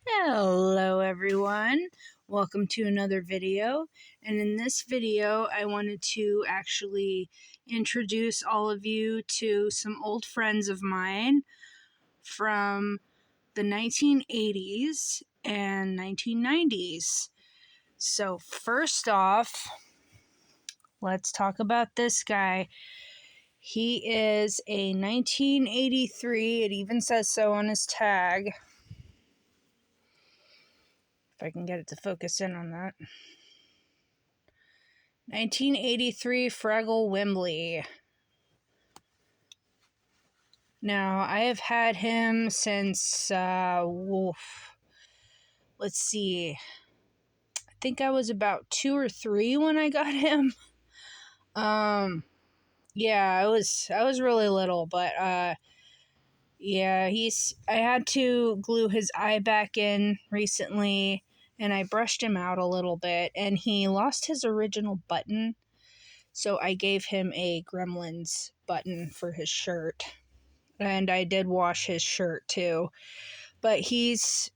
Hello everyone, welcome to another video, and in this video I wanted to actually introduce all of you to some old friends of mine from the 1980s and 1990s. So first off, let's talk about this guy. He is a 1983, it even says so on his tag. If I can get it to focus in on that. 1983 Fraggle Wembley. Now, I have had him since, let's see, I think I was about 2 or 3 when I got him. Yeah, I was really little, but, yeah, I had to glue his eye back in recently, and I brushed him out a little bit, and he lost his original button, so I gave him a Gremlins button for his shirt. And I did wash his shirt too. But he's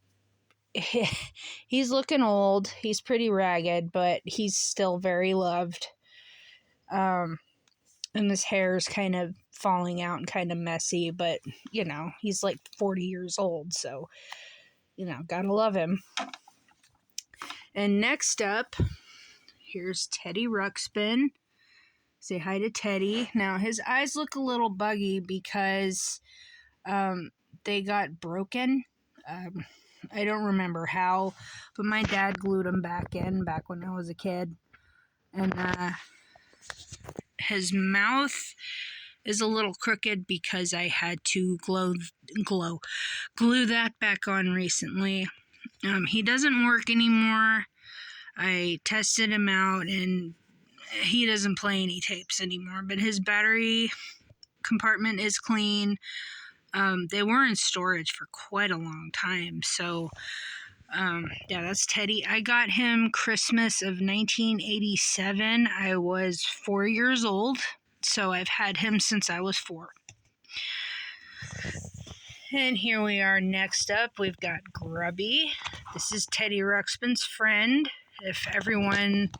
looking old. He's pretty ragged, but he's still very loved. And his hair's kind of falling out and kind of messy, but he's like 40 years old, so gotta love him. And next up, here's Teddy Ruxpin. Say hi to Teddy. Now, his eyes look a little buggy because they got broken. I don't remember how, but my dad glued them back when I was a kid. And his mouth is a little crooked because I had to glue that back on recently. He doesn't work anymore. I tested him out and he doesn't play any tapes anymore, but his battery compartment is clean. They were in storage for quite a long time, so yeah, that's Teddy. I got him Christmas of 1987. I was 4 years old, so I've had him since I was 4. And here we are. Next up, we've got Grubby. This is Teddy Ruxpin's friend. If everyone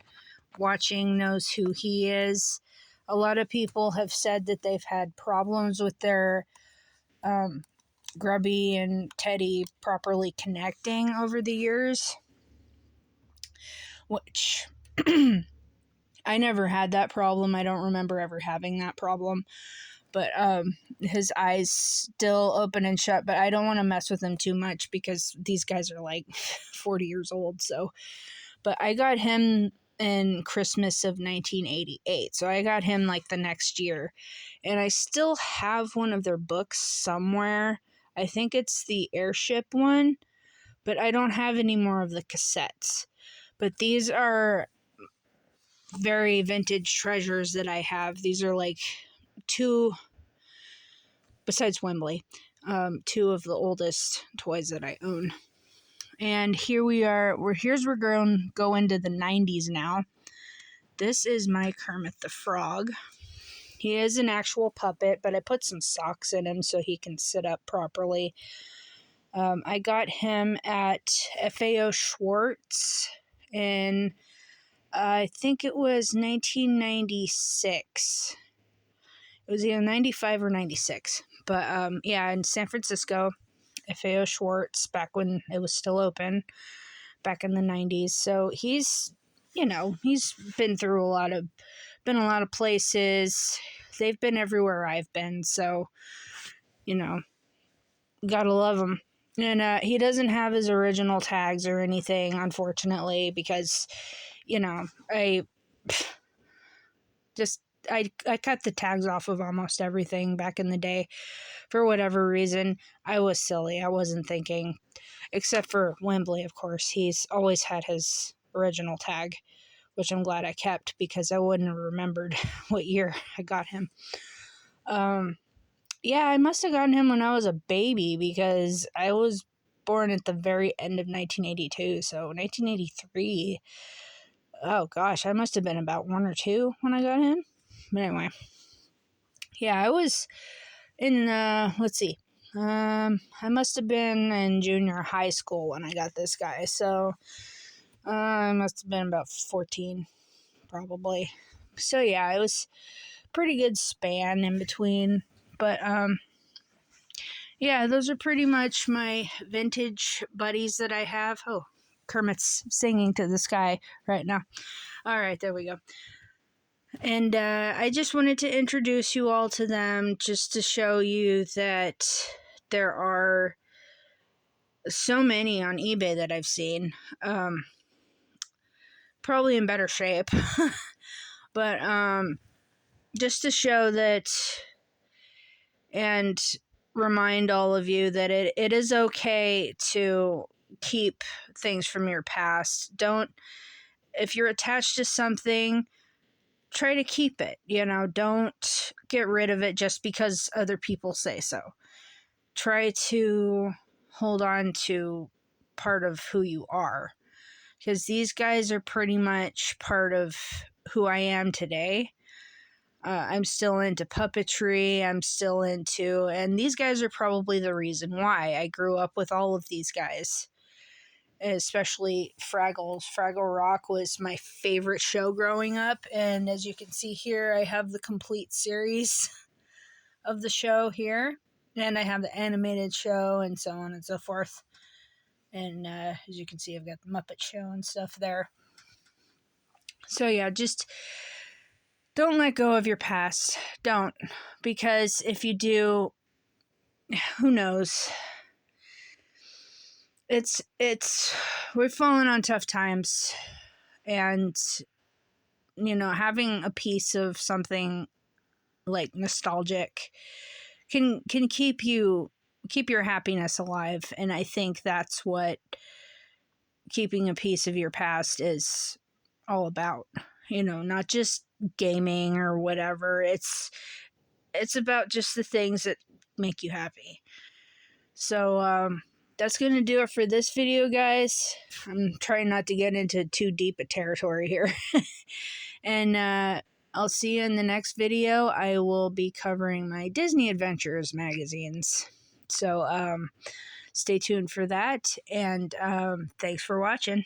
watching knows who he is, a lot of people have said that they've had problems with their Grubby and Teddy properly connecting over the years, which I never had that problem. I don't remember ever having that problem, but his eyes still open and shut, but I don't want to mess with him too much because these guys are like 40 years old. So, but I got him in Christmas of 1988, so I got him like the next year, and I still have one of their books somewhere. I think it's the airship one, but I don't have any more of the cassettes. But these are very vintage treasures that I have. These are like 2, besides Wembley, 2 of the oldest toys that I own. And here we are. We're going to go into the 90s now. This is my Kermit the Frog. He is an actual puppet, but I put some socks in him so he can sit up properly. I got him at FAO Schwartz in, I think it was 1996. It was either 95 or 96. But yeah, in San Francisco, FAO Schwartz, back when it was still open, back in the 90s. So he's been through a lot of places. They've been everywhere I've been, so gotta love him. And he doesn't have his original tags or anything, unfortunately, because I cut the tags off of almost everything back in the day for whatever reason. I was silly. I wasn't thinking, except for Wembley, of course. He's always had his original tag, which I'm glad I kept because I wouldn't have remembered what year I got him. Yeah, I must have gotten him when I was a baby because I was born at the very end of 1982. So 1983, oh gosh, I must have been about 1 or 2 when I got him. But anyway, yeah, I was in, let's see, I must have been in junior high school when I got this guy, so I must have been about 14, probably. So yeah, it was pretty good span in between, but yeah, those are pretty much my vintage buddies that I have. Oh, Kermit's singing to the sky right now. All right, there we go. And I just wanted to introduce you all to them just to show you that there are so many on eBay that I've seen. Probably in better shape. But just to show that and remind all of you that it is okay to keep things from your past. Don't, if you're attached to something, try to keep it. Don't get rid of it just because other people say so. Try to hold on to part of who you are, because these guys are pretty much part of who I am today. I'm still into puppetry. And these guys are probably the reason why I grew up with all of these guys, especially Fraggles. Fraggle Rock was my favorite show growing up. And as you can see here, I have the complete series of the show here. And I have the animated show and so on and so forth. And as you can see, I've got the Muppet Show and stuff there. So yeah, just don't let go of your past. Don't. Because if you do, who knows? We've fallen on tough times. And, having a piece of something like nostalgic can keep your happiness alive. And I think that's what keeping a piece of your past is all about. Not just gaming or whatever. It's about just the things that make you happy. So that's going to do it for this video, guys. I'm trying not to get into too deep a territory here. And I'll see you in the next video. I will be covering my Disney Adventures magazines. So stay tuned for that. And thanks for watching.